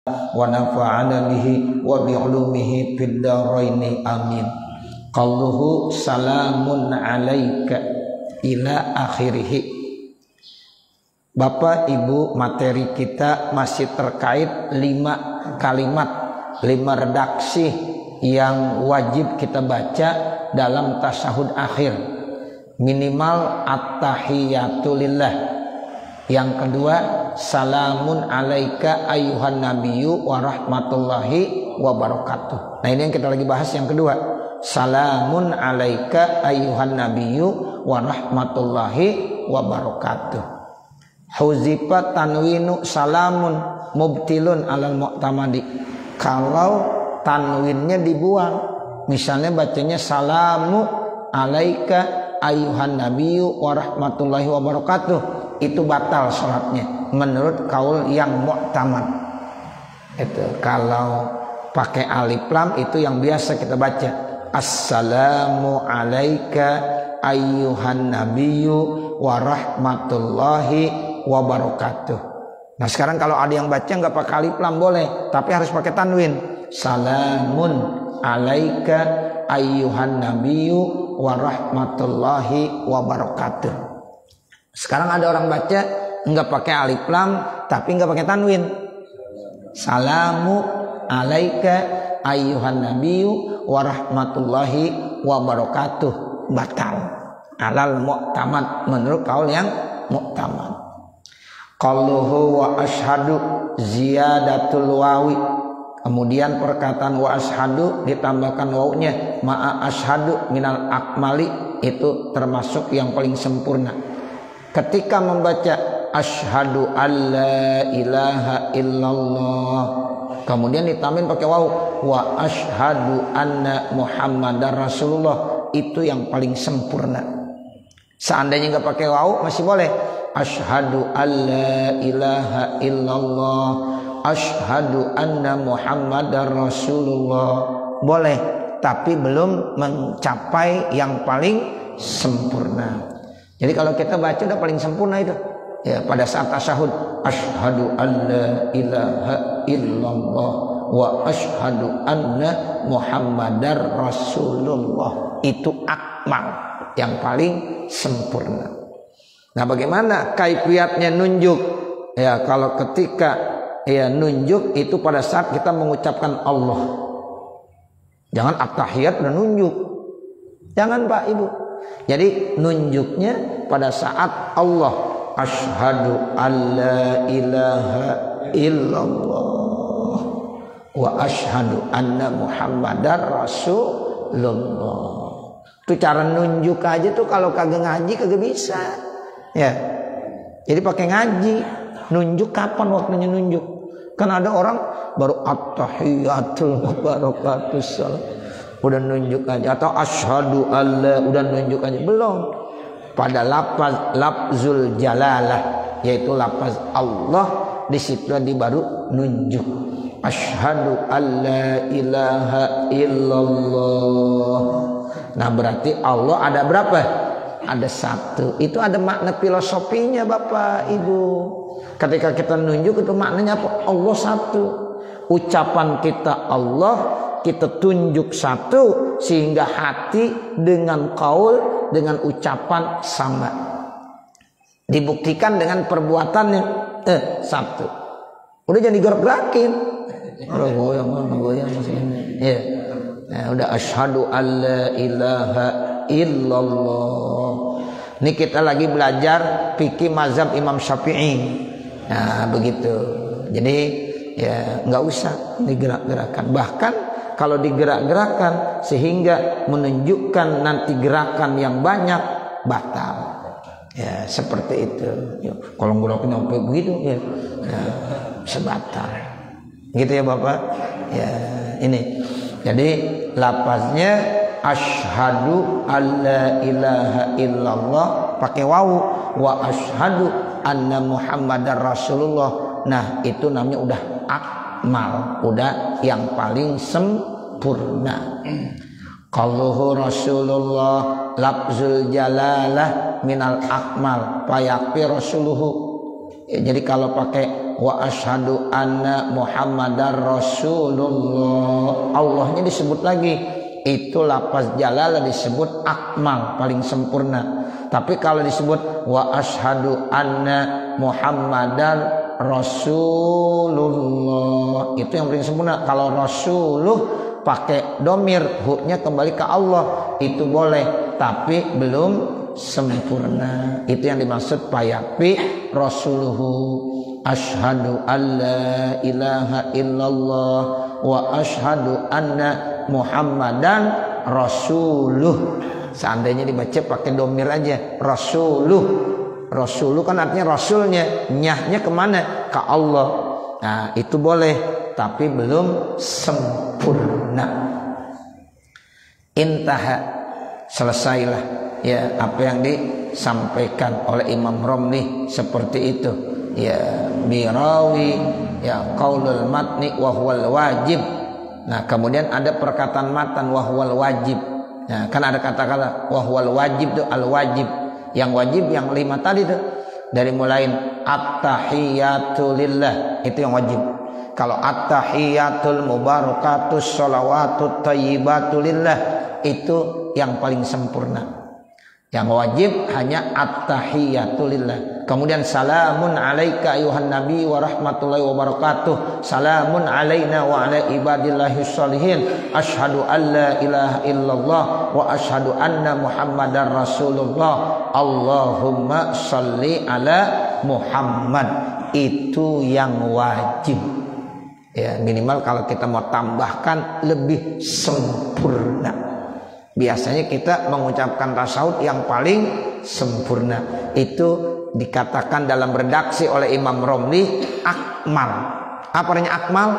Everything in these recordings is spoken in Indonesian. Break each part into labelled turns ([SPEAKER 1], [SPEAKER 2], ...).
[SPEAKER 1] wa nafa'ana bihi wa bi'ulumihi fid dharaini amin. Qauluhu salamun alaika ila akhirih. Bapak Ibu, materi kita masih terkait 5 kalimat, 5 redaksi yang wajib kita baca dalam tasyahud akhir. Minimal at-tahiyatu lillah. Yang kedua, salamun alaika ayyuhan nabiyyu wa rahmatullahi wa barakatuh. Nah, ini yang kita lagi bahas yang kedua. Salamun alaika ayyuhan nabiyyu wa rahmatullahi wa barakatuh. Huzifa tanwinu salamun mubtilun alal mu'tamadi. Kalau tanwinnya dibuang, misalnya bacanya salamu alaika ayyuhan nabiyyu wa rahmatullahi wa barakatuh, itu batal sholatnya menurut kaul yang mu'tamad. Itu kalau pakai alif lam itu yang biasa kita baca, assalamu alaika ayyuhan nabiyyu wa rahmatullahi wa barakatuh. Nah, sekarang kalau ada yang baca nggak pakai alif lam boleh, tapi harus pakai tanwin. Salamun alaika ayyuhan nabiyyu wa rahmatullahi wa barakatuh. Sekarang ada orang baca nggak pakai alif lam tapi nggak pakai tanwin. Salamu alaika ayyuhan nabiyyu wa rahmatullahi wa barakatuh, batal alal mu'tamad menurut kaul yang mu'tamad. Qauluhu wa ashhadu ziyadatul wawi. Kemudian perkataan wa ashhadu ditambahkan wawunya, ma'a ashhadu minal akmali, itu termasuk yang paling sempurna. Ketika membaca ashhadu alla ilaha illallah, kemudian ditambahin pakai wawu, wa ashhadu anna muhammadar rasulullah, itu yang paling sempurna. Seandainya nggak pakai wawu masih boleh. Ashhadu alla ilaha illallah, ashhadu anna muhammadar rasulullah, boleh, tapi belum mencapai yang paling sempurna. Jadi kalau kita baca udah paling sempurna itu ya pada saat tasyahud, ashhadu alla ilaha illallah wa ashhadu anna muhammadar rasulullah, itu akmal, yang paling sempurna. Nah, bagaimana kaifiatnya nunjuk? Ya, kalau ketika ya nunjuk itu pada saat kita mengucapkan Allah. Jangan at-tahiyat udah nunjuk. Jangan Pak Ibu. Jadi nunjuknya pada saat Allah, asyhadu alla ilaha illallah wa asyhadu anna muhammadar rasulullah. Itu cara nunjuk aja tuh, kalau kagak ngaji kagak bisa. Ya, jadi pakai ngaji. Nunjuk kapan waktunya nunjuk? Kan ada orang baru at-tahiyatul mubarakatus udah nunjuk aja, atau asyhadu alla udah nunjuk aja, belum. Pada lafzul jalalah, yaitu lafaz Allah, di situ dia baru nunjuk. Asyhadu alla ilaha illallah. Nah, berarti Allah ada berapa? Ada satu. Itu ada makna filosofinya Bapak Ibu. Ketika kita nunjuk itu maknanya apa? Allah satu. Ucapan kita Allah, kita tunjuk satu, sehingga hati dengan qaul, dengan ucapan sama. Dibuktikan dengan perbuatannya satu. Udah jangan digerak-gerakin. Udah goyang masih ini. Ya. Nah, udah asyhadu alla ilaha illallah. Ini kita lagi belajar fikih mazhab Imam Syafi'i. Nah, begitu. Jadi ya nggak usah digerak-gerakan. Bahkan kalau digerak-gerakan sehingga menunjukkan nanti gerakan yang banyak, batal. Ya, seperti itu. Ya, kalau gerakin sampai begitu ya, sebatal. Gitu ya Bapak. Ya, ini. Jadi lafaznya asyhadu alla ilaha illallah pakai wawu, wa asyhadu anna muhammadar rasulullah. Nah, itu namanya udah akmal, udah yang paling sempurna. Qauluhu rasulullah lafzul jalalah minal akmal fayakfi rasuluhu. Ya, jadi kalau pakai wa asyhadu anna Muhammadar Rasulullah. Allahnya disebut lagi. Itu lafaz jalalah disebut akmal, paling sempurna. Tapi kalau disebut wa asyhadu anna Muhammadar Rasulullah, itu yang paling sempurna. Kalau rasuluh pakai domir, hu-nya kembali ke Allah, itu boleh, tapi belum sempurna. Itu yang dimaksud payapi rasuluhu. Asyhadu alla ilaha illallah wa asyhadu anna Muhammadan rasuluh. Seandainya dibaca pakai domir aja, rasuluh. Rasuluh kan artinya rasulnya, nyahnya kemana? Ke Allah. Nah itu boleh, tapi belum sempurna. Intaha, selesailah ya apa yang disampaikan oleh Imam Romli seperti itu. Ya birawi ya qaulul matni wa huwal wajib. Nah kemudian ada perkataan matan wa huwal wajib. Nah, kan ada kata-kata wa huwal wajib itu al wajib. Yang wajib yang 5 tadi tuh, dari mulai at-tahiyatu lillah itu yang wajib. Kalau at-tahiyatul mubarakatus sholawatut thayyibatu lillah itu yang paling sempurna. Yang wajib hanya at-tahiyatu lillah. Kemudian salamun alaika ayuhan nabi wa rahmatullahi wa barakatuh. Salamun alaina wa ala ibadillahis sholihin. Asyhadu an la ilaha illallah wa asyhadu anna Muhammadar Rasulullah. Allahumma sholli ala Muhammad. Itu yang wajib. Ya, minimal kalau kita mau tambahkan lebih sempurna. Biasanya kita mengucapkan tasawuf yang paling sempurna. Itu dikatakan dalam redaksi oleh Imam Romli akmal. Apa artinya akmal?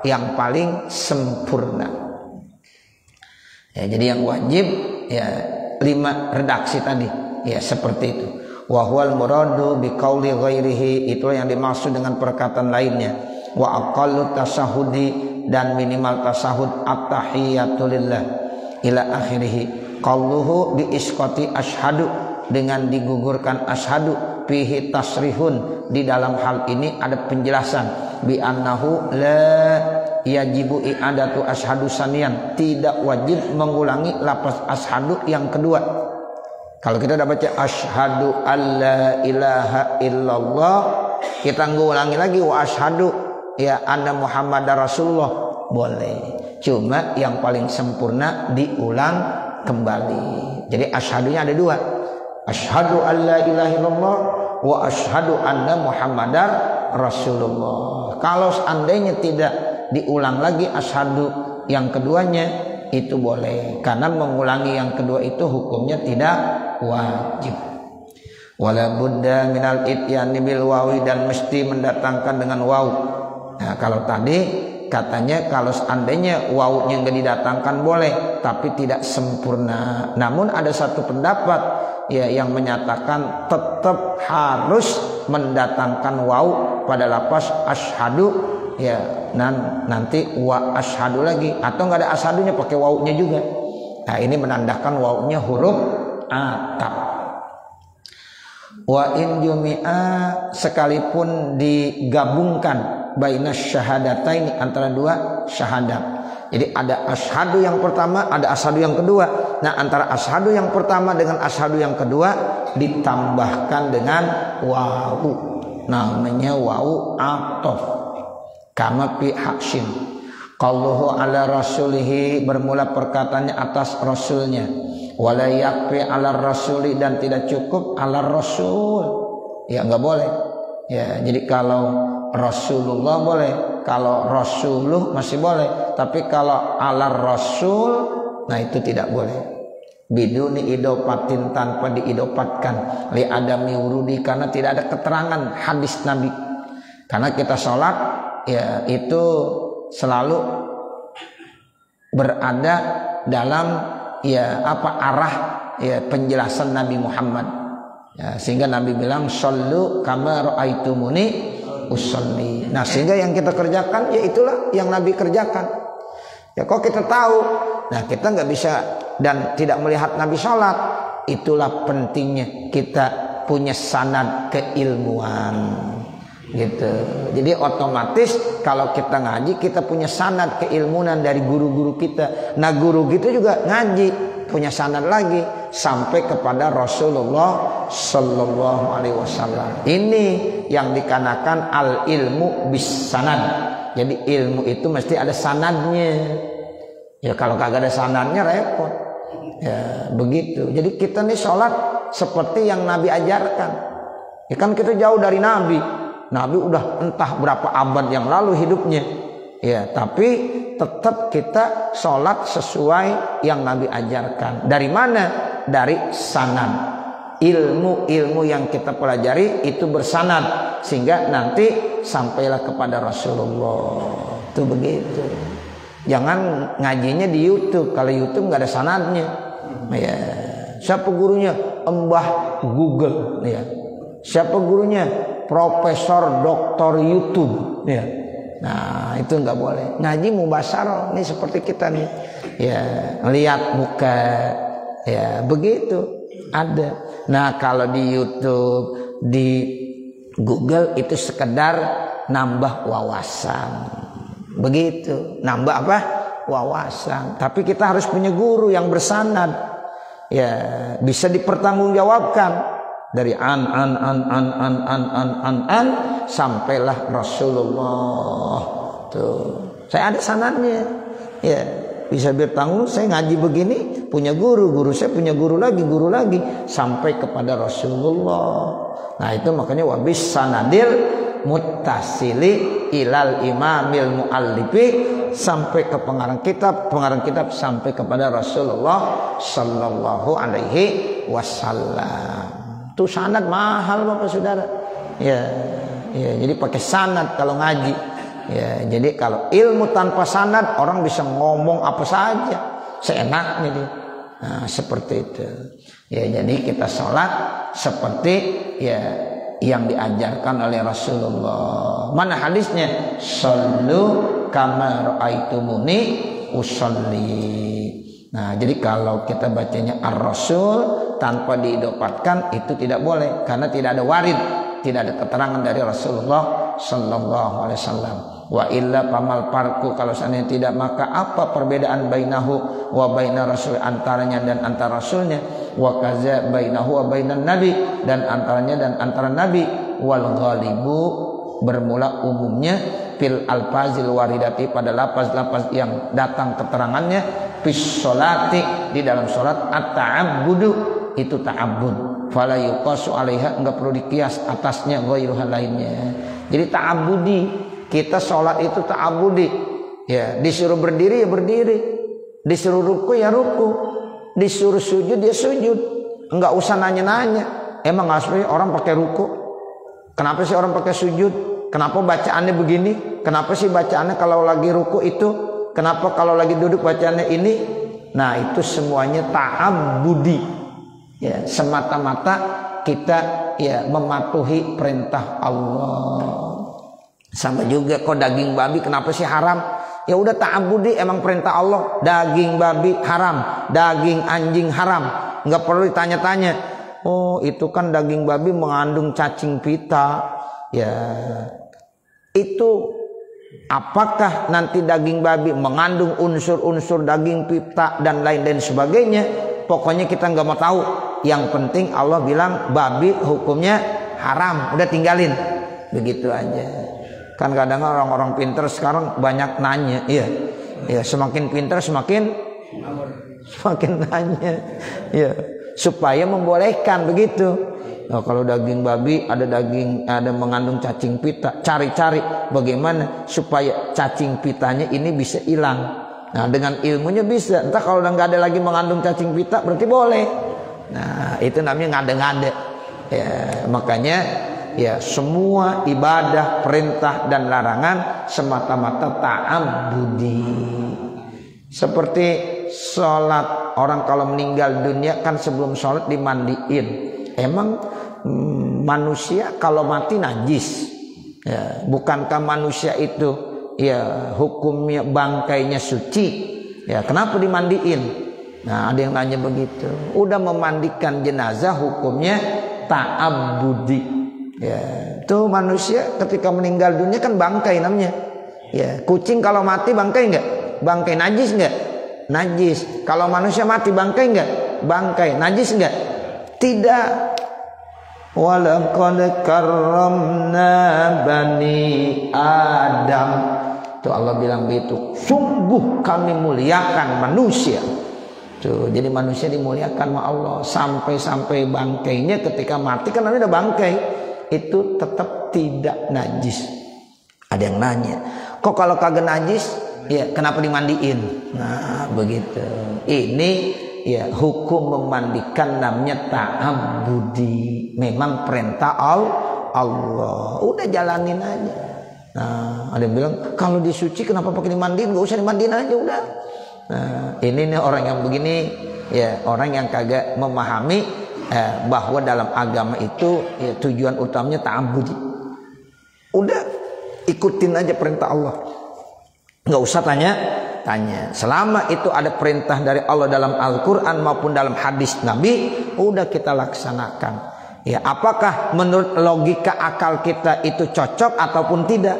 [SPEAKER 1] Yang paling sempurna. Ya, jadi yang wajib ya 5 redaksi tadi. Ya seperti itu. Wa huwal muradu bi qauli ghairihi, itu yang dimaksud dengan perkataan lainnya. Wa aqallu tasahudi, dan minimal tasahud at-tahiyatu lillah ila akhirih. Qauluhu bi isqati asyhadu, dengan digugurkan asyhadu, fihi tasrihun, di dalam hal ini ada penjelasan, bi annahu la yajibu i'adatu asyhadu saniyan, tidak wajib mengulangi lafaz asyhadu yang kedua. Kalau kita udah baca asyhadu alla ilaha illallah, kita ngulangi lagi wa asyhadu ya anna Muhammadar Rasulullah, boleh. Cuma yang paling sempurna diulang kembali. Jadi asyhadunya ada 2. Asyhadu alla ilaha illallah wa asyhadu anna Muhammadar Rasulullah. Kalau seandainya tidak diulang lagi asyhadu yang keduanya, itu boleh. Karena mengulangi yang kedua itu hukumnya tidak wajib. Wala budda minal ityani bil wawi, dan mesti mendatangkan dengan waw. Nah, kalau tadi katanya kalau seandainya wawunya nggak didatangkan boleh, tapi tidak sempurna. Namun ada satu pendapat ya yang menyatakan tetap harus mendatangkan waw pada lafaz asyhadu ya, nanti wa asyhadu lagi, atau nggak ada asyhadunya pakai wawunya juga. Nah ini menandakan wawunya huruf ataf. Wa in jumi'a, sekalipun digabungkan bainas syahadataini, antara 2 syahadat. Jadi ada asyhadu yang pertama, ada asyhadu yang kedua. Nah antara asyhadu yang pertama dengan asyhadu yang kedua ditambahkan dengan wawu, namanya wawu ataf. Kama fi haksin qauluhu ala rasulihi, bermula perkataannya atas rasulnya. Wala yakfi ala rasuli, dan tidak cukup ala rasul. Ya nggak boleh. Ya jadi kalau Rasulullah boleh, kalau Rasuluh masih boleh, tapi kalau ala Rasul, nah itu tidak boleh. Biduni idopatin, tanpa diidopatkan, li adami urudi, karena tidak ada keterangan hadis Nabi. Karena kita sholat ya itu selalu berada dalam ya apa arah ya penjelasan Nabi Muhammad. Ya, sehingga Nabi bilang shollu kama ra'aitumuni usolli. Nah sehingga yang kita kerjakan ya itulah yang Nabi kerjakan. Ya kok kita tahu, nah kita nggak bisa dan tidak melihat Nabi sholat. Itulah pentingnya kita punya sanad keilmuan. gitu. Jadi otomatis kalau kita ngaji kita punya sanad keilmuan dari guru-guru kita. Nah guru gitu juga ngaji punya sanad lagi sampai kepada Rasulullah Sallallahu Alaihi Wasallam. Ini yang dikarenakan al ilmu bis sanad. Jadi ilmu itu mesti ada sanadnya. Ya kalau kagak ada sanadnya repot. Ya begitu. Jadi kita nih sholat seperti yang Nabi ajarkan. Ya kan kita jauh dari Nabi. Nabi udah entah berapa abad yang lalu hidupnya. Ya, tapi tetap kita sholat sesuai yang Nabi ajarkan. Dari mana? Dari sanad. Ilmu-ilmu yang kita pelajari itu bersanad sehingga nanti sampailah kepada Rasulullah. Itu begitu. Jangan ngajinya di YouTube. Kalau YouTube nggak ada sanadnya. Ya. Siapa gurunya? Mbah Google. Ya. Siapa gurunya? Profesor Doktor YouTube. Ya. Nah itu nggak boleh. Ngaji mubasyarah. Ini seperti kita nih. Ya lihat muka. Ya begitu. Ada. Nah kalau di YouTube, di Google itu sekedar nambah wawasan. Begitu. Nambah apa? Wawasan. Tapi kita harus punya guru yang bersanad. Ya bisa dipertanggungjawabkan. Dari an sampailah Rasulullah. Tuh. Saya ada sanadnya. Ya, bisa bertanggung saya ngaji begini, punya guru saya punya guru lagi sampai kepada Rasulullah. Nah, itu makanya wabis sanadil muttasili ilal imamil muallifi sampai ke pengarang kitab sampai kepada Rasulullah sallallahu alaihi wasallam. Itu sanad mahal Bapak Saudara. Ya, jadi pakai sanad kalau ngaji. Ya, jadi kalau ilmu tanpa sanad orang bisa ngomong apa saja seenaknya dia. Nah, seperti itu. Ya, jadi kita sholat seperti ya yang diajarkan oleh Rasulullah. Mana hadisnya? Shallu kama ra'aitumuni usolli. Nah, jadi kalau kita bacanya ar-rasul tanpa diidopatkan itu tidak boleh karena tidak ada warid, tidak ada keterangan dari Rasulullah sallallahu alaihi wasallam. Wa illa pamal parku, kalau seandainya tidak maka apa perbedaan bainahu wa baina rasul, antaranya dan antara rasulnya, wa kaza bainahu wa bainan nabi, dan antaranya dan antara nabi, wal ghalibu bermula umumnya fil alfazil waridati pada lafaz-lafaz yang datang keterangannya fis sholati di dalam salat at-ta'abbudu itu ta'abbud fala yuqasu 'alaiha enggak perlu dikias atasnya ghairuha lainnya. Jadi ta'abbudi, kita salat itu ta'abbudi. Ya, disuruh berdiri ya berdiri, disuruh ruku ya ruku, disuruh sujud ya sujud. Enggak usah nanya-nanya. Emang asli orang pakai ruku? Kenapa sih orang pakai sujud? Kenapa bacaannya begini? Kenapa sih bacaannya kalau lagi ruku itu? Kenapa kalau lagi duduk bacaannya ini? Nah, itu semuanya ta'abbudi. Ya, semata-mata kita ya mematuhi perintah Allah. Sama juga kok daging babi kenapa sih haram? Ya udah ta'abbudi, emang perintah Allah. Daging babi haram, daging anjing haram. Enggak perlu ditanya-tanya. Oh, itu kan daging babi mengandung cacing pita. Ya, itu apakah nanti daging babi mengandung unsur-unsur daging pita dan lain-lain sebagainya? Pokoknya kita nggak mau tahu. Yang penting Allah bilang babi hukumnya haram, udah tinggalin. Begitu aja. Kan kadang orang-orang pintar sekarang banyak nanya. Iya, ya semakin pintar semakin nanya. Iya, supaya membolehkan begitu. Nah, kalau daging babi ada mengandung cacing pita, cari-cari bagaimana supaya cacing pitanya ini bisa hilang. Nah, dengan ilmunya bisa. Entah kalau udah nggak ada lagi mengandung cacing pita berarti boleh. Nah, itu namanya ngade-ngade. Ya, makanya ya semua ibadah, perintah dan larangan semata-mata ta'abbudi. Seperti sholat, orang kalau meninggal dunia kan sebelum sholat dimandiin. Emang manusia kalau mati najis? Ya, bukankah manusia itu ya hukumnya bangkainya suci? Ya, kenapa dimandiin? Nah, ada yang nanya begitu. Udah memandikan jenazah hukumnya ta'abbudi. Ya, Tuh manusia ketika meninggal dunia kan bangkai namanya. Ya, kucing kalau mati bangkai enggak? Bangkai. Najis enggak? Najis. Kalau manusia mati bangkai enggak? Bangkai. Najis enggak? Tidak. Walaqad karramna bani Adam. Tuh Allah bilang begitu. Sungguh kami muliakan manusia. Tuh, jadi manusia dimuliakan sama Allah. Sampai-sampai bangkainya ketika mati kan namanya udah bangkai. Itu tetap tidak najis. Ada yang nanya, kok kalau kagak najis, ya kenapa dimandiin? Nah begitu. Ini ya hukum memandikan namanya ta'abbudi. Memang perintah Allah. Udah jalanin aja. Nah ada yang bilang kalau disuci kenapa pakai dimandiin? Gak usah dimandiin aja udah. Nah ini nih orang yang begini, ya orang yang kagak memahami bahwa dalam agama itu ya, tujuan utamanya ta'abbudi. Udah ikutin aja perintah Allah, nggak usah tanya. Selama itu ada perintah dari Allah dalam Al-Quran maupun dalam hadis Nabi, udah kita laksanakan. Ya, apakah menurut logika akal kita itu cocok ataupun tidak?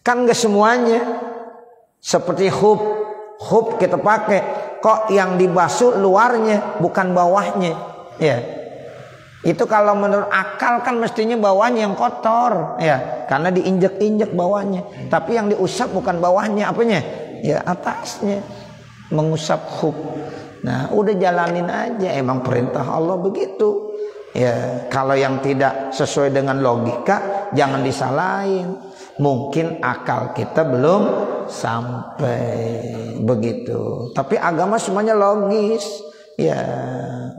[SPEAKER 1] Kan nggak semuanya. Seperti hub kita pakai, kok yang dibasuh luarnya bukan bawahnya. Ya, itu kalau menurut akal kan mestinya bawahnya yang kotor, ya, karena diinjek-injek bawahnya. Tapi yang diusap bukan bawahnya, apanya? Ya atasnya, mengusap hub. Nah, udah jalanin aja, emang perintah Allah begitu. Ya, kalau yang tidak sesuai dengan logika jangan disalahin. Mungkin akal kita belum sampai begitu. Tapi agama semuanya logis. Ya,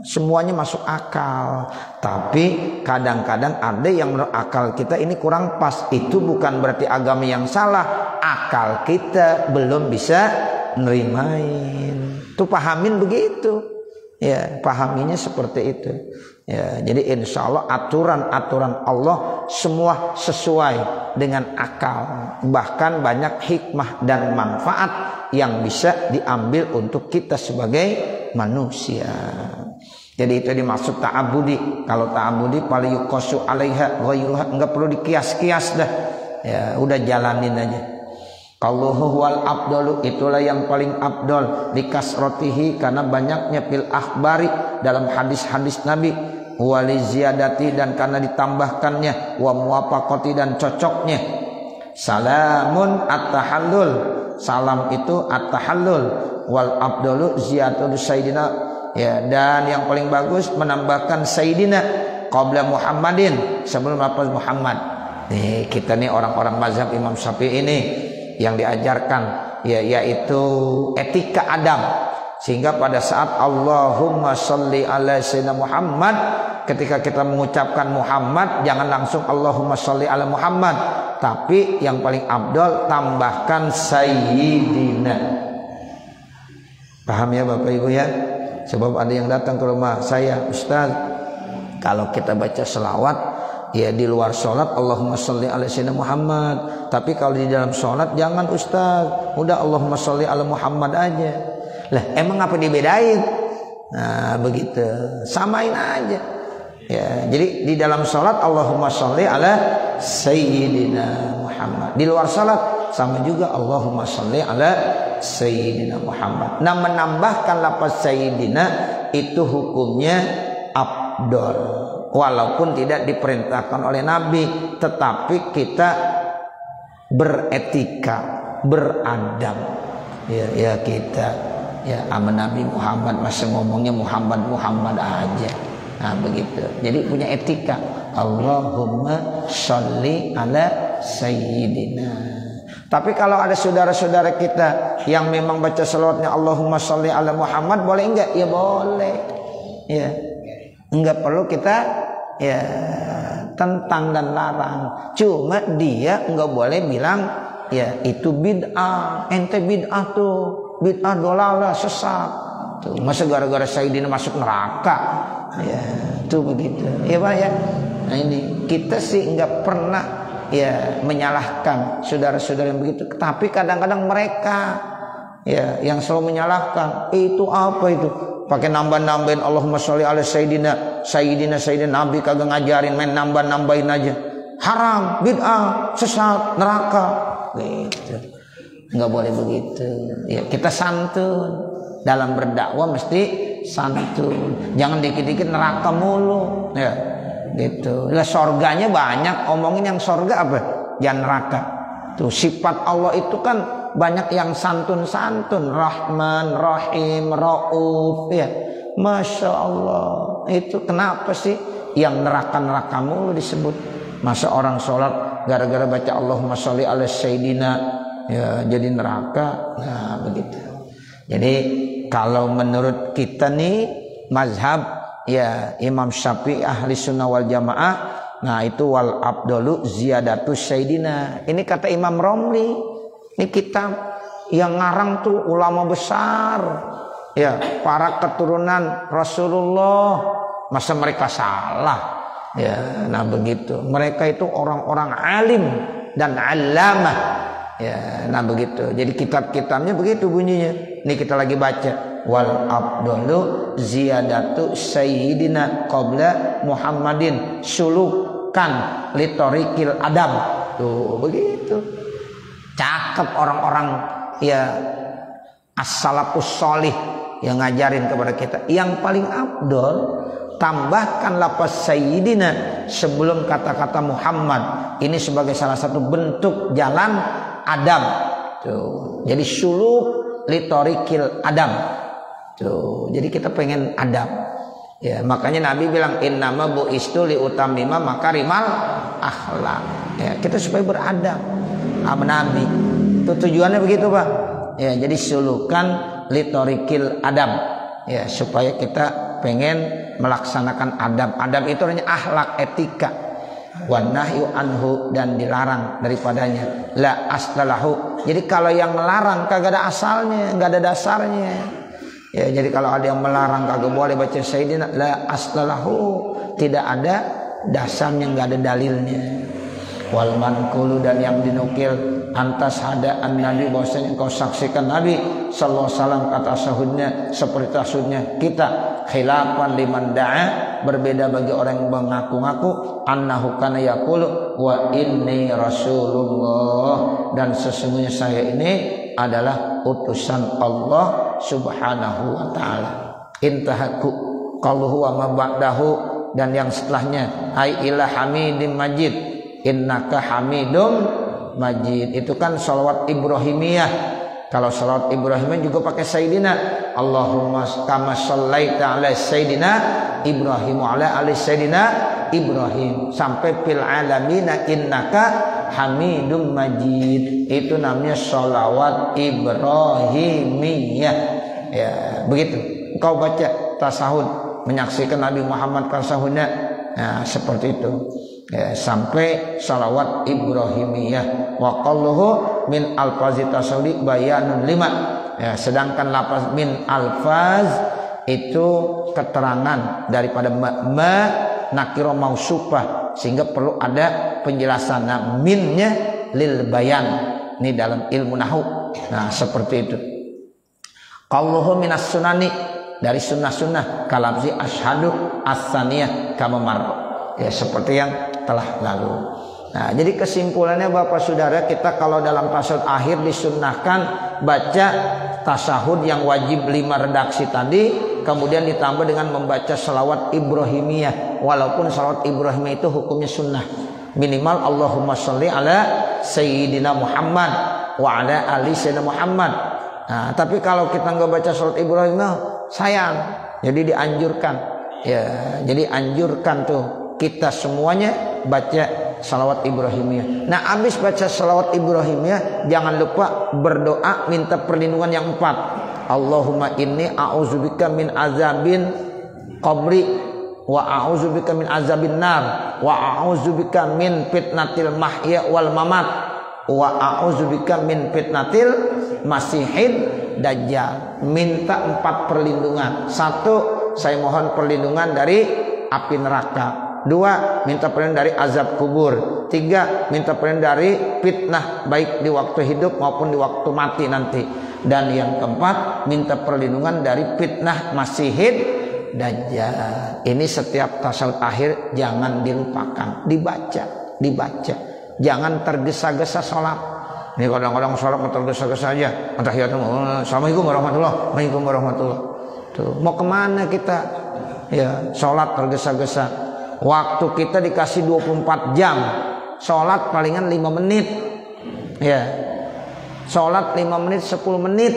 [SPEAKER 1] semuanya masuk akal. Tapi kadang-kadang ada yang menurut akal kita ini kurang pas. Itu bukan berarti agama yang salah. Akal kita belum bisa nerimain. Tuh pahamin begitu. Ya, pahaminya seperti itu. Ya, jadi insya Allah aturan-aturan Allah semua sesuai dengan akal. Bahkan banyak hikmah dan manfaat yang bisa diambil untuk kita sebagai manusia. Jadi itu dimaksud ta'abbudi. Kalau ta'abbudi paling yuqasu 'alaiha ghairuha, enggak perlu dikias-kias dah. Ya, udah jalanin aja. Qalluhu wal afdalu, itulah yang paling afdal, likasrotihi, karena banyaknya fil akhbari, dalam hadis-hadis Nabi, wali ziyadati, dan karena ditambahkannya, wa muwafaqati, dan cocoknya. Salamun at-tahallul, salam itu at-tahallul, wal afdalu ziyadatu sayyidina, ya, dan yang paling bagus menambahkan sayyidina qabla Muhammadin, sebelum lafaz Muhammad. Nih kita nih orang-orang mazhab Imam Syafi'i ini yang diajarkan, ya, yaitu etika Adam, sehingga pada saat Allahumma sholli ala sayyidina Muhammad, ketika kita mengucapkan Muhammad jangan langsung Allahumma sholli ala Muhammad, tapi yang paling afdal tambahkan sayyidina. Paham ya Bapak Ibu ya? Sebab ada yang datang ke rumah saya, Ustaz, kalau kita baca selawat, ya di luar sholat Allahumma sholli ala sayyidina Muhammad, tapi kalau di dalam sholat jangan Ustaz, udah Allahumma sholli ala Muhammad aja. Lah emang apa dibedain? Nah begitu, samain aja. Ya, jadi di dalam sholat Allahumma sholli ala sayyidina Muhammad, di luar sholat sama juga Allahumma sholli ala sayyidina Muhammad. Nah menambahkan lafaz sayyidina itu hukumnya afdal, walaupun tidak diperintahkan oleh Nabi, tetapi kita beretika, beradab. Ya kita, ya sama Nabi Muhammad masa ngomongnya Muhammad aja. Nah begitu. Jadi punya etika. Allahumma sholli ala sayyidina. Tapi kalau ada saudara-saudara kita yang memang baca selawatnya Allahumma sholli ala Muhammad, boleh enggak? Ya boleh. Ya. Enggak perlu kita ya tentang dan larang. Cuma dia enggak boleh bilang ya itu bid'ah, ente bid'ah tuh, bid'ah dolalah, sesat. Tuh, masa gara-gara Sayyidina masuk neraka. Ya, tuh begitu. Ya Pak ya. Nah ini kita sih enggak pernah ya menyalahkan saudara-saudara yang begitu, tapi kadang-kadang mereka ya yang selalu menyalahkan. Itu apa itu? Pakai nambah-nambahin Allahumma sholli ala sayyidina, sayyidina Nabi kagak ngajarin, main nambah-nambahin aja. haram, bid'ah, sesat, neraka. Gitu. Nggak boleh begitu. Ya, kita santun. Dalam berdakwah mesti santun. Jangan dikit-dikit neraka mulu. Ya, gitu. Ya, sorganya banyak. Omongin yang sorga apa? Jangan neraka. Tuh, sifat Allah itu kan banyak yang santun-santun. Rahman, Rahim, Rauf. Ya, Masya Allah. Itu kenapa sih yang neraka-neraka mulu disebut? Masa orang sholat gara-gara baca Allahumma sholli ala sayyidina ya jadi neraka? Nah begitu. Jadi kalau menurut kita nih mazhab ya Imam Syafi'i ahli sunnah wal jamaah, nah itu wal abdolu ziyadatu sayyidina. Ini kata Imam Romli. Ini kitab yang ngarang tuh ulama besar ya, para keturunan Rasulullah. Masa mereka salah? Ya, nah begitu. Mereka itu orang-orang alim dan alamah. Ya, nah begitu. Jadi kitab-kitabnya begitu bunyinya. Ini kita lagi baca. Wal abdulu ziyadatu sayyidina qabla Muhammadin sulukan litorikil adam. Tuh begitu. Cakep orang-orang ya as-salafus sholih yang ngajarin kepada kita. Yang paling abdol, tambahkan lafaz sayyidina sebelum kata-kata Muhammad. Ini sebagai salah satu bentuk jalan adab. Tuh. Jadi suluk litorikil adab. Tuh. Jadi kita pengen adab. Ya, makanya Nabi bilang innama bu'istu liutamima makarimal akhlak. Ya, kita supaya beradab sama Nabi. Itu tujuannya begitu, Pak. Ya, jadi sulukan litorikil adab. Ya, supaya kita pengen melaksanakan adab. Adab itu artinya akhlak, etika. Wan nahyu anhu, dan dilarang daripadanya. La aslalahu. Jadi kalau yang melarang kagak ada asalnya, enggak ada dasarnya. Ya, jadi kalau ada yang melarang kagak boleh baca sayyidina, la aslalahu, tidak ada dasarnya, enggak ada dalilnya. Wal manqulu, dan yang dinukil antas hada an nabi, bahwasanya engkau saksikan Nabi sallallahu alaihi wasallam kata sahudnya seperti tasudnya kita, khilafan liman da'a, berbeda bagi orang yang mengaku-ngaku annahu kana yaqulu wa inni rasulullah, dan sesungguhnya saya ini adalah utusan Allah subhanahu wa ta'ala. Intahaku qaluhu wa ma ba'dahu, dan yang setelahnya ai ila hamidim majid, innaka hamidum majid. Itu kan sholawat Ibrahimiyah. Kalau sholawat Ibrahimiyah juga pakai sayyidina. Allahumma kama shallaita ala sayyidina Ibrahim wa ala ali sayyidina Ibrahim sampai fil alamina innaka hamidum majid. Itu namanya sholawat Ibrahimiyah. Ya, begitu. Engkau baca tasahud menyaksikan Nabi Muhammad tasahudnya. Nah, seperti itu. Ya, sampai salawat Ibrahimiyah. Wa qalluhu min alfazi tasawdi bayanun lima. Ya, sedangkan lafaz min alfaz itu keterangan daripada ma nakiro mausufah, sehingga perlu ada penjelasan. Nah, minnya lil bayan. Ini dalam ilmu nahwu. Nah, seperti itu. Qalluhu minas sunani, dari sunnah-sunnah, kalabzi asyhadu as-saniyah kama marra. Ya, seperti yang telah lalu. Nah, jadi kesimpulannya Bapak Saudara, kita kalau dalam tasawuf akhir disunnahkan baca tasahud yang wajib 5 redaksi tadi, kemudian ditambah dengan membaca salawat Ibrahimiyah. Walaupun salawat Ibrahimiyah itu hukumnya sunnah. Minimal Allahumma sholli ala sayyidina Muhammad wa ala ali sayyidina Muhammad. Nah, tapi kalau kita nggak baca salawat Ibrahimiyah, sayang. Jadi dianjurkan. Ya, jadi anjurkan tuh kita semuanya baca salawat Ibrahimiyah. Nah, habis baca salawat Ibrahimiyah, jangan lupa berdoa minta perlindungan yang 4. Allahumma inni a'udzubika min azabin qabri wa a'udzubika min azabin nar wa a'udzubika min fitnatil mahya wal mamat wa a'udzubika min fitnatil masihid dajjal. Minta 4 perlindungan. 1, saya mohon perlindungan dari api neraka. 2, minta perlindungan dari azab kubur. 3, minta perlindungan dari fitnah baik di waktu hidup maupun di waktu mati nanti. Dan yang keempat, minta perlindungan dari fitnah masihid dajjal. Ini setiap tasawuf akhir jangan dilupakan, dibaca. dibaca. Jangan tergesa-gesa sholat. Ini kadang-kadang sholat tergesa-gesa aja. Assalamualaikum warahmatullahi. Tuh, mau kemana kita? Ya, sholat tergesa-gesa. Waktu kita dikasih 24 jam. Sholat palingan 5 menit. Ya, sholat 5 menit, 10 menit.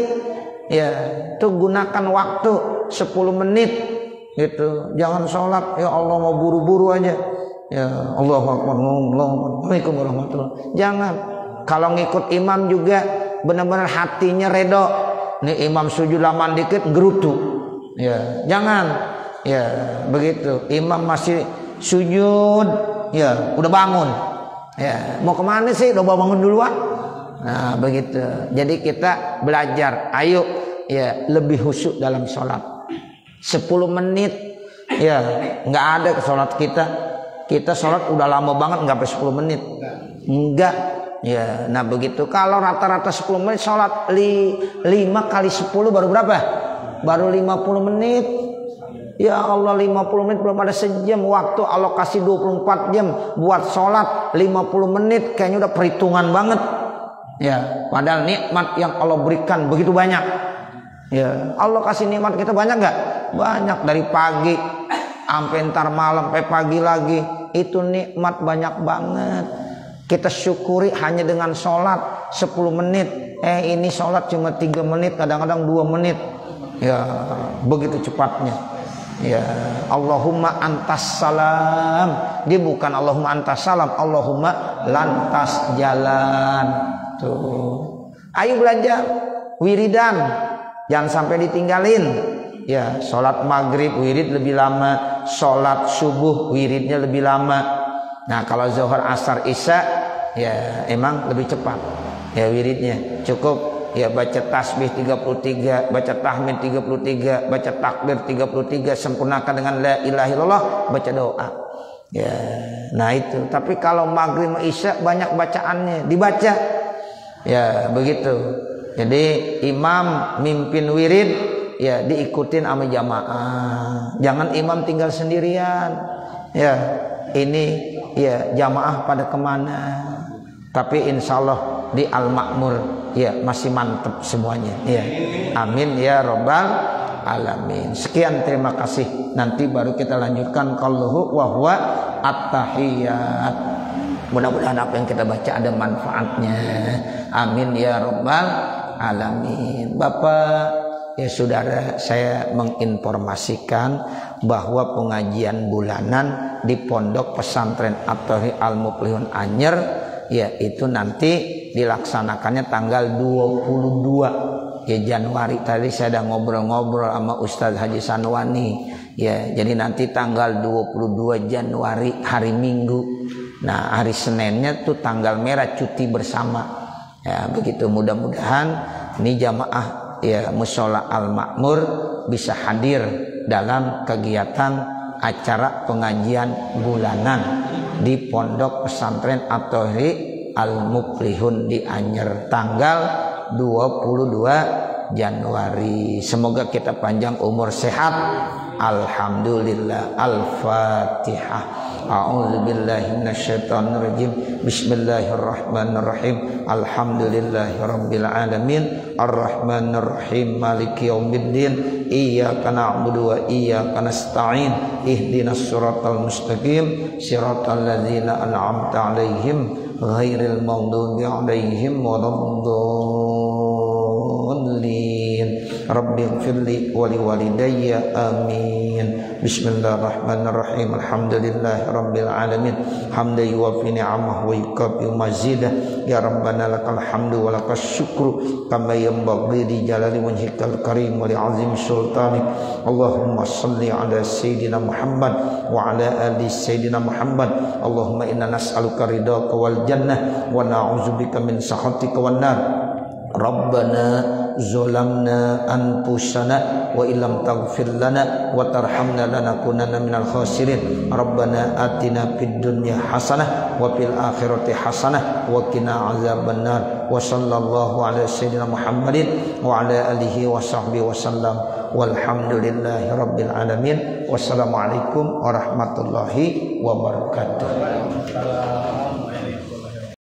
[SPEAKER 1] Ya, itu gunakan waktu 10 menit. Gitu. Jangan sholat, ya Allah mau buru-buru aja. Ya, Allahu Akbar, Assalamualaikum warahmatullahi. Jangan. Kalau ngikut imam juga benar-benar hatinya redo. Nih imam sujud lama dikit gerutu. Ya, jangan. Ya, begitu. Imam masih sujud, ya, udah bangun. Ya, mau kemana sih? Udah bangun duluan. Nah, begitu. Jadi kita belajar. Ayo, ya, lebih khusyuk dalam sholat. 10 menit, ya, nggak ada ke sholat kita. Kita sholat udah lama banget, nggak sampai 10 menit. Enggak. Ya, nah begitu. Kalau rata-rata 10 menit sholat 5 kali 10 baru berapa? Baru 50 menit. Ya Allah, 50 menit belum ada sejam. Waktu alokasi 24 jam buat sholat 50 menit kayaknya udah perhitungan banget. Ya, padahal nikmat yang Allah berikan begitu banyak. Ya, Allah kasih nikmat kita banyak nggak? Banyak, dari pagi sampai ntar malam, sampai pagi lagi. Itu nikmat banyak banget. Kita syukuri hanya dengan sholat 10 menit. Ini sholat cuma 3 menit, kadang-kadang 2 menit. Ya, begitu cepatnya. Ya, Allahumma antas salam. Dia bukan Allahumma antas salam, Allahumma lantas jalan. Tuh. Ayo belajar wiridan. Jangan sampai ditinggalin. Ya, sholat maghrib wirid lebih lama, sholat subuh wiridnya lebih lama. Nah, kalau zuhur, asar, isya, ya emang lebih cepat. Ya wiridnya cukup. Ya baca tasbih 33, baca tahmid 33, baca takbir 33, sempurnakan dengan la ilaha illallah, baca doa. Ya, nah itu. Tapi kalau maghrib isya banyak bacaannya, dibaca. Ya, begitu. Jadi imam mimpin wirid, ya diikutin sama jamaah. Jangan imam tinggal sendirian. Ya, ini ya jamaah pada kemana? Tapi insya Allah di Al-Ma'mur ya masih mantep semuanya. Ya, amin ya robbal alamin. Sekian, terima kasih. Nanti baru kita lanjutkan qalluhu wa huwa at-tahiyyat. Mudah-mudahan apa yang kita baca ada manfaatnya. Amin ya robbal alamin. Bapak, ya saudara, saya menginformasikan bahwa pengajian bulanan di Pondok Pesantren At-Tauhid Al-Muflihun Anyer, ya itu nanti dilaksanakannya tanggal 22 ya Januari. Tadi saya udah ngobrol-ngobrol sama Ustadz Haji Sanwani. Ya, jadi nanti tanggal 22 Januari hari Minggu. Nah, hari Seninnya tuh tanggal merah, cuti bersama. Ya, begitu. Mudah-mudahan ini jamaah ya Mushola Al-Ma'mur bisa hadir dalam kegiatan acara pengajian bulanan di Pondok Pesantren At-Tauhid Al-Muflihun di Anyer tanggal 22 Januari. Semoga kita panjang umur sehat. Alhamdulillah. Al-Fatihah. A'udzubillahi minasyaitonirrajim. Bismillahirrahmanirrahim. Alhamdulillahirabbil alamin. Arrahmanirrahim. Maliki yaumiddin. Iyyaka na'budu wa iyyaka nasta'in. Ihdinas siratal mustaqim. Siratal ladzina an'amta 'alaihim ghairil maghdubi 'alaihim waladdallin. Rabbighfirli wa liwalidayya amin. Bismillahirrahmanirrahim. Alhamdulillahirabbil alamin. Hamdan yuwaffi ni'amahu wa yukafi mazidah. Ya Rabbana lakal hamdu wa lakas syukru kama yanbaghi li jalali wajhikal karim wa li 'azimi sultanik. Allahumma shalli ala sayyidina Muhammad wa ala ali sayyidina Muhammad. Allahumma inna nas'aluka ridhaka wal jannah wa na'udzubika min sakhatika wan nar. Rabbana zalamna anfusana wa illam taghfir lana wa tarhamna lanakunanna minal khasirin. Rabbana atina fid dunya hasanah wa fil akhirati hasanah wa qina azabannar. Wa sallallahu ala sayyidina Muhammadin wa ala alihi wa sahbihi wasallam. Walhamdulillahi rabbil alamin. Wassalamualaikum warahmatullahi wabarakatuh.